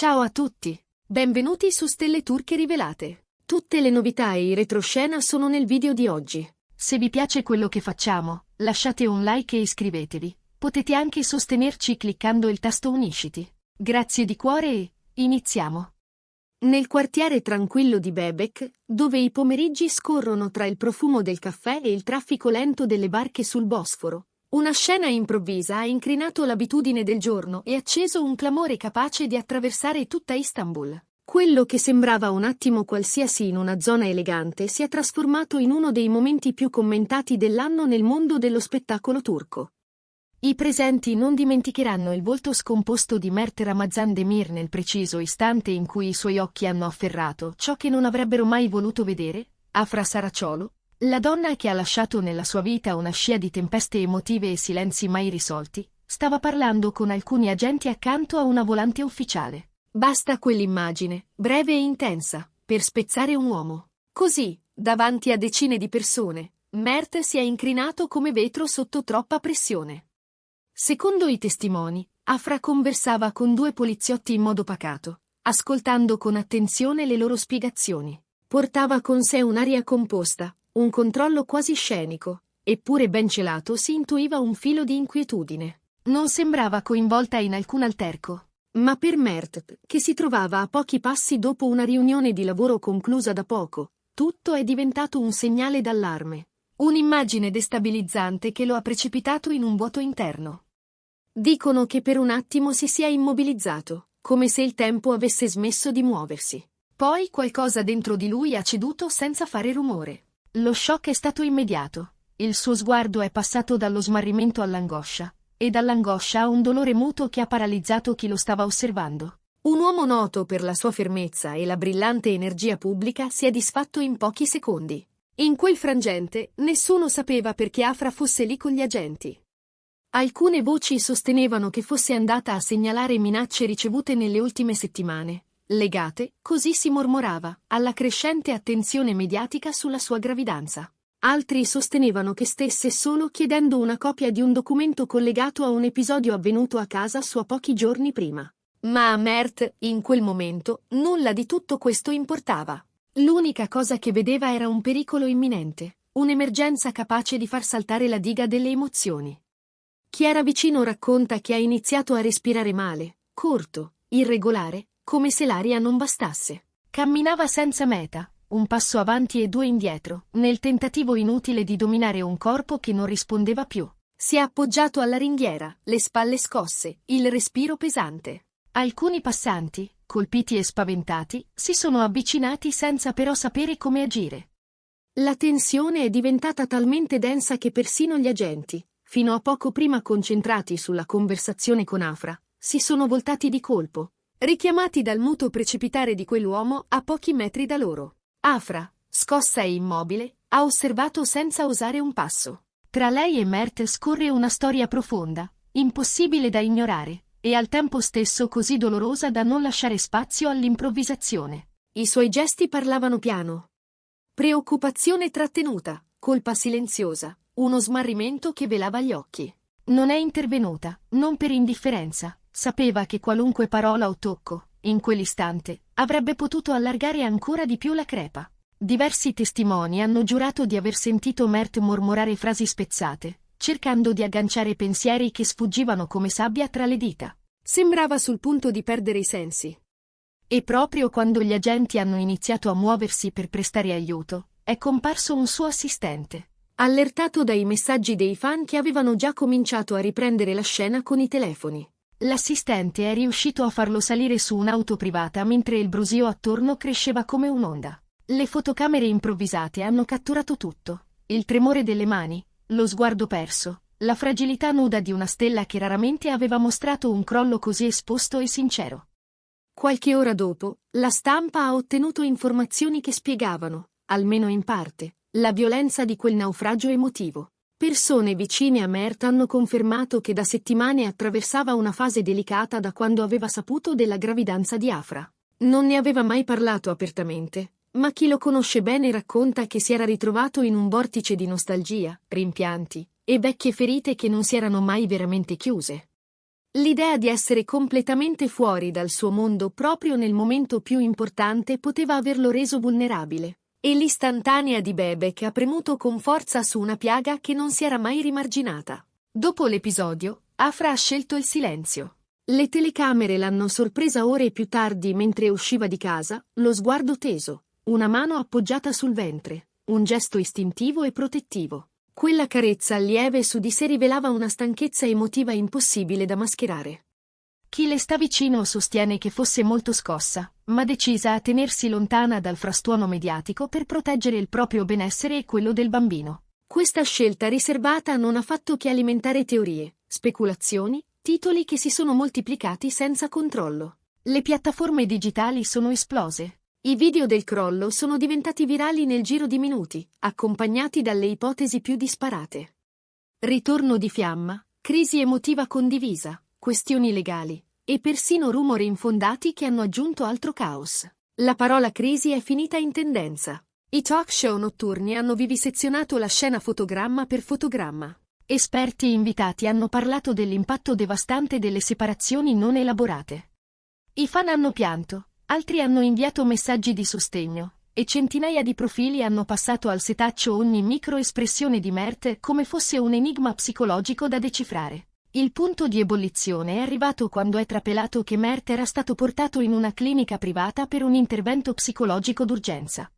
Ciao a tutti! Benvenuti su Stelle Turche Rivelate. Tutte le novità e i retroscena sono nel video di oggi. Se vi piace quello che facciamo, lasciate un like e iscrivetevi. Potete anche sostenerci cliccando il tasto Unisciti. Grazie di cuore e iniziamo. Nel quartiere tranquillo di Bebek, dove i pomeriggi scorrono tra il profumo del caffè e il traffico lento delle barche sul Bosforo, una scena improvvisa ha incrinato l'abitudine del giorno e acceso un clamore capace di attraversare tutta Istanbul. Quello che sembrava un attimo qualsiasi in una zona elegante si è trasformato in uno dei momenti più commentati dell'anno nel mondo dello spettacolo turco. I presenti non dimenticheranno il volto scomposto di Mert Ramazan Demir nel preciso istante in cui i suoi occhi hanno afferrato ciò che non avrebbero mai voluto vedere, Afra Saraciolo, la donna che ha lasciato nella sua vita una scia di tempeste emotive e silenzi mai risolti, stava parlando con alcuni agenti accanto a una volante ufficiale. Basta quell'immagine, breve e intensa, per spezzare un uomo. Così, davanti a decine di persone, Mert si è incrinato come vetro sotto troppa pressione. Secondo i testimoni, Afra conversava con due poliziotti in modo pacato, ascoltando con attenzione le loro spiegazioni. Portava con sé un'aria composta, un controllo quasi scenico, eppure ben celato si intuiva un filo di inquietudine. Non sembrava coinvolta in alcun alterco. Ma per Mert, che si trovava a pochi passi dopo una riunione di lavoro conclusa da poco, tutto è diventato un segnale d'allarme. Un'immagine destabilizzante che lo ha precipitato in un vuoto interno. Dicono che per un attimo si sia immobilizzato, come se il tempo avesse smesso di muoversi. Poi qualcosa dentro di lui ha ceduto senza fare rumore. Lo shock è stato immediato. Il suo sguardo è passato dallo smarrimento all'angoscia, e dall'angoscia a un dolore muto che ha paralizzato chi lo stava osservando. Un uomo noto per la sua fermezza e la brillante energia pubblica si è disfatto in pochi secondi. In quel frangente, nessuno sapeva perché Afra fosse lì con gli agenti. Alcune voci sostenevano che fosse andata a segnalare minacce ricevute nelle ultime settimane, legate, così si mormorava, alla crescente attenzione mediatica sulla sua gravidanza. Altri sostenevano che stesse solo chiedendo una copia di un documento collegato a un episodio avvenuto a casa sua pochi giorni prima. Ma a Mert, in quel momento, nulla di tutto questo importava. L'unica cosa che vedeva era un pericolo imminente, un'emergenza capace di far saltare la diga delle emozioni. Chi era vicino racconta che ha iniziato a respirare male, corto, irregolare, come se l'aria non bastasse. Camminava senza meta, un passo avanti e due indietro, nel tentativo inutile di dominare un corpo che non rispondeva più. Si è appoggiato alla ringhiera, le spalle scosse, il respiro pesante. Alcuni passanti, colpiti e spaventati, si sono avvicinati senza però sapere come agire. La tensione è diventata talmente densa che persino gli agenti, fino a poco prima concentrati sulla conversazione con Afra, si sono voltati di colpo, richiamati dal muto precipitare di quell'uomo a pochi metri da loro. Afra, scossa e immobile, ha osservato senza osare un passo. Tra lei e Mert scorre una storia profonda, impossibile da ignorare, e al tempo stesso così dolorosa da non lasciare spazio all'improvvisazione. I suoi gesti parlavano piano. Preoccupazione trattenuta, colpa silenziosa, uno smarrimento che velava gli occhi. Non è intervenuta, non per indifferenza, sapeva che qualunque parola o tocco, in quell'istante, avrebbe potuto allargare ancora di più la crepa. Diversi testimoni hanno giurato di aver sentito Mert mormorare frasi spezzate, cercando di agganciare pensieri che sfuggivano come sabbia tra le dita. Sembrava sul punto di perdere i sensi. E proprio quando gli agenti hanno iniziato a muoversi per prestare aiuto, è comparso un suo assistente. Allertato dai messaggi dei fan che avevano già cominciato a riprendere la scena con i telefoni. L'assistente è riuscito a farlo salire su un'auto privata mentre il brusio attorno cresceva come un'onda. Le fotocamere improvvisate hanno catturato tutto: il tremore delle mani, lo sguardo perso, la fragilità nuda di una stella che raramente aveva mostrato un crollo così esposto e sincero. Qualche ora dopo, la stampa ha ottenuto informazioni che spiegavano, almeno in parte, la violenza di quel naufragio emotivo. Persone vicine a Mert hanno confermato che da settimane attraversava una fase delicata da quando aveva saputo della gravidanza di Afra. Non ne aveva mai parlato apertamente, ma chi lo conosce bene racconta che si era ritrovato in un vortice di nostalgia, rimpianti e vecchie ferite che non si erano mai veramente chiuse. L'idea di essere completamente fuori dal suo mondo proprio nel momento più importante poteva averlo reso vulnerabile. E l'istantanea di Bebek ha premuto con forza su una piaga che non si era mai rimarginata. Dopo l'episodio, Afra ha scelto il silenzio. Le telecamere l'hanno sorpresa ore più tardi mentre usciva di casa, lo sguardo teso, una mano appoggiata sul ventre, un gesto istintivo e protettivo. Quella carezza lieve su di sé rivelava una stanchezza emotiva impossibile da mascherare. Chi le sta vicino sostiene che fosse molto scossa, ma decisa a tenersi lontana dal frastuono mediatico per proteggere il proprio benessere e quello del bambino. Questa scelta riservata non ha fatto che alimentare teorie, speculazioni, titoli che si sono moltiplicati senza controllo. Le piattaforme digitali sono esplose. I video del crollo sono diventati virali nel giro di minuti, accompagnati dalle ipotesi più disparate. Ritorno di fiamma, crisi emotiva condivisa, questioni legali, e persino rumori infondati che hanno aggiunto altro caos. La parola crisi è finita in tendenza. I talk show notturni hanno vivisezionato la scena fotogramma per fotogramma. Esperti invitati hanno parlato dell'impatto devastante delle separazioni non elaborate. I fan hanno pianto, altri hanno inviato messaggi di sostegno, e centinaia di profili hanno passato al setaccio ogni microespressione di Mert come fosse un enigma psicologico da decifrare. Il punto di ebollizione è arrivato quando è trapelato che Mert era stato portato in una clinica privata per un intervento psicologico d'urgenza.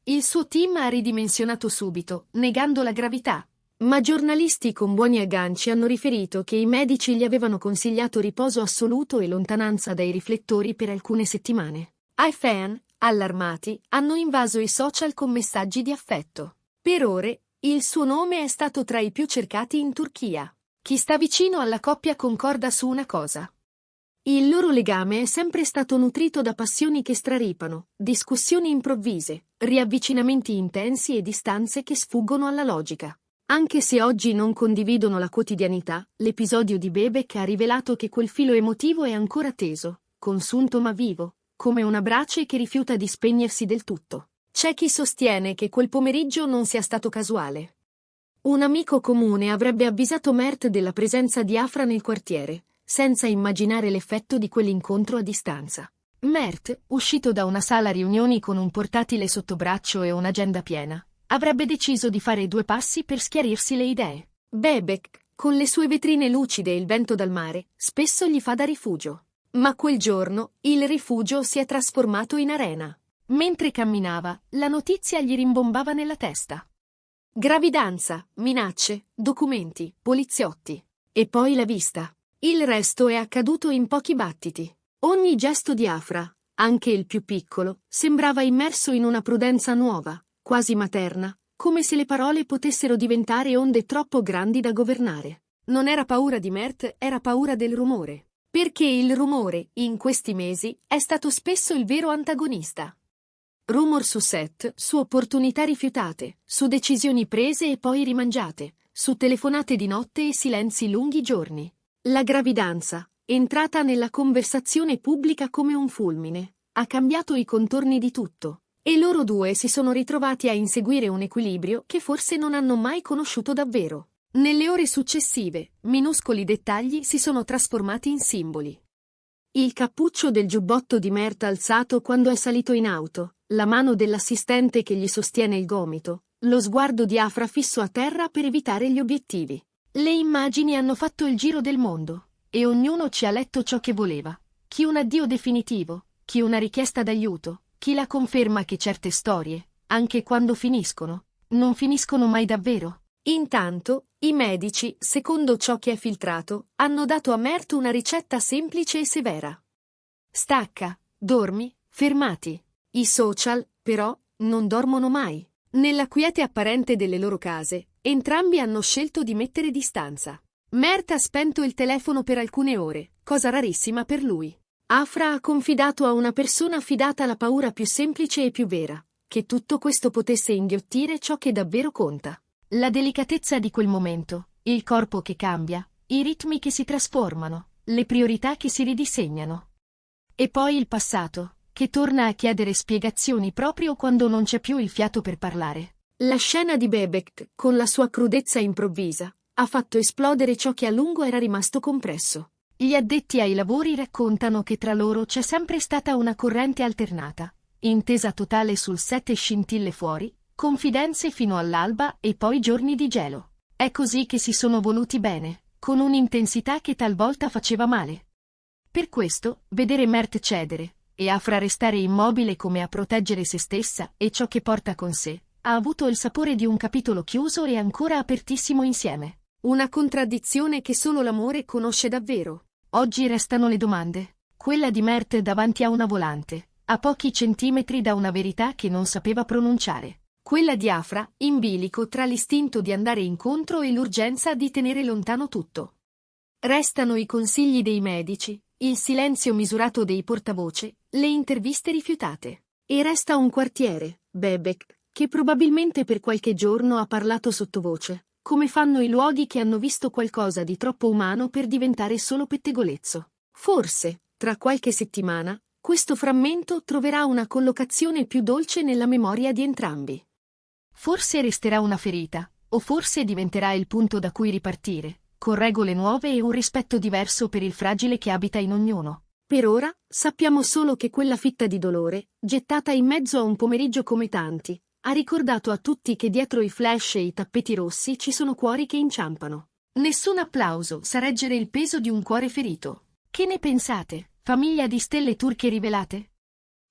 Il suo team ha ridimensionato subito, negando la gravità. Ma giornalisti con buoni agganci hanno riferito che i medici gli avevano consigliato riposo assoluto e lontananza dai riflettori per alcune settimane. I fan, allarmati, hanno invaso i social con messaggi di affetto. Per ore, il suo nome è stato tra i più cercati in Turchia. Chi sta vicino alla coppia concorda su una cosa. Il loro legame è sempre stato nutrito da passioni che straripano, discussioni improvvise, riavvicinamenti intensi e distanze che sfuggono alla logica. Anche se oggi non condividono la quotidianità, l'episodio di Bebek ha rivelato che quel filo emotivo è ancora teso, consunto ma vivo, come una brace che rifiuta di spegnersi del tutto. C'è chi sostiene che quel pomeriggio non sia stato casuale. Un amico comune avrebbe avvisato Mert della presenza di Afra nel quartiere, senza immaginare l'effetto di quell'incontro a distanza. Mert, uscito da una sala riunioni con un portatile sotto braccio e un'agenda piena, avrebbe deciso di fare 2 passi per schiarirsi le idee. Bebek, con le sue vetrine lucide e il vento dal mare, spesso gli fa da rifugio. Ma quel giorno, il rifugio si è trasformato in arena. Mentre camminava, la notizia gli rimbombava nella testa. Gravidanza, minacce, documenti, poliziotti. E poi la vista. Il resto è accaduto in pochi battiti. Ogni gesto di Afra, anche il più piccolo, sembrava immerso in una prudenza nuova, quasi materna, come se le parole potessero diventare onde troppo grandi da governare. Non era paura di Mert, era paura del rumore. Perché il rumore, in questi mesi, è stato spesso il vero antagonista. Rumor su set, su opportunità rifiutate, su decisioni prese e poi rimangiate, su telefonate di notte e silenzi lunghi giorni. La gravidanza, entrata nella conversazione pubblica come un fulmine, ha cambiato i contorni di tutto. E loro due si sono ritrovati a inseguire un equilibrio che forse non hanno mai conosciuto davvero. Nelle ore successive, minuscoli dettagli si sono trasformati in simboli. Il cappuccio del giubbotto di Mert alzato quando è salito in auto, la mano dell'assistente che gli sostiene il gomito, lo sguardo di Afra fisso a terra per evitare gli obiettivi. Le immagini hanno fatto il giro del mondo, e ognuno ci ha letto ciò che voleva. Chi un addio definitivo, chi una richiesta d'aiuto, chi la conferma che certe storie, anche quando finiscono, non finiscono mai davvero. Intanto, i medici, secondo ciò che è filtrato, hanno dato a Mert una ricetta semplice e severa. Stacca, dormi, fermati. I social, però, non dormono mai. Nella quiete apparente delle loro case, entrambi hanno scelto di mettere distanza. Mert ha spento il telefono per alcune ore, cosa rarissima per lui. Afra ha confidato a una persona affidata la paura più semplice e più vera, che tutto questo potesse inghiottire ciò che davvero conta. La delicatezza di quel momento, il corpo che cambia, i ritmi che si trasformano, le priorità che si ridisegnano. E poi il passato, che torna a chiedere spiegazioni proprio quando non c'è più il fiato per parlare. La scena di Bebek, con la sua crudezza improvvisa, ha fatto esplodere ciò che a lungo era rimasto compresso. Gli addetti ai lavori raccontano che tra loro c'è sempre stata una corrente alternata, intesa totale sul set e scintille fuori, confidenze fino all'alba e poi giorni di gelo. È così che si sono voluti bene, con un'intensità che talvolta faceva male. Per questo, vedere Mert cedere, e Afra restare immobile come a proteggere se stessa e ciò che porta con sé, ha avuto il sapore di un capitolo chiuso e ancora apertissimo insieme. Una contraddizione che solo l'amore conosce davvero. Oggi restano le domande. Quella di Mert davanti a una volante, a pochi centimetri da una verità che non sapeva pronunciare. Quella di Afra, in bilico tra l'istinto di andare incontro e l'urgenza di tenere lontano tutto. Restano i consigli dei medici, il silenzio misurato dei portavoce, le interviste rifiutate. E resta un quartiere, Bebek, che probabilmente per qualche giorno ha parlato sottovoce, come fanno i luoghi che hanno visto qualcosa di troppo umano per diventare solo pettegolezzo. Forse, tra qualche settimana, questo frammento troverà una collocazione più dolce nella memoria di entrambi. Forse resterà una ferita, o forse diventerà il punto da cui ripartire, con regole nuove e un rispetto diverso per il fragile che abita in ognuno. Per ora, sappiamo solo che quella fitta di dolore, gettata in mezzo a un pomeriggio come tanti, ha ricordato a tutti che dietro i flash e i tappeti rossi ci sono cuori che inciampano. Nessun applauso sa reggere il peso di un cuore ferito. Che ne pensate, famiglia di stelle turche rivelate?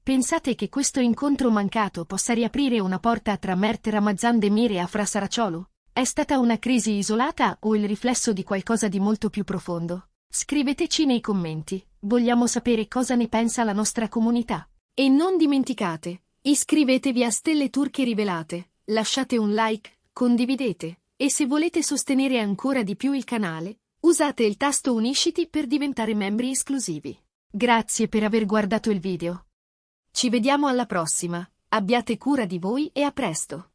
Pensate che questo incontro mancato possa riaprire una porta tra Mert Ramazan Demir e Afra Saraciolo? È stata una crisi isolata o il riflesso di qualcosa di molto più profondo? Scriveteci nei commenti, vogliamo sapere cosa ne pensa la nostra comunità. E non dimenticate, iscrivetevi a Stelle Turche Rivelate, lasciate un like, condividete, e se volete sostenere ancora di più il canale, usate il tasto Unisciti per diventare membri esclusivi. Grazie per aver guardato il video. Ci vediamo alla prossima, abbiate cura di voi e a presto!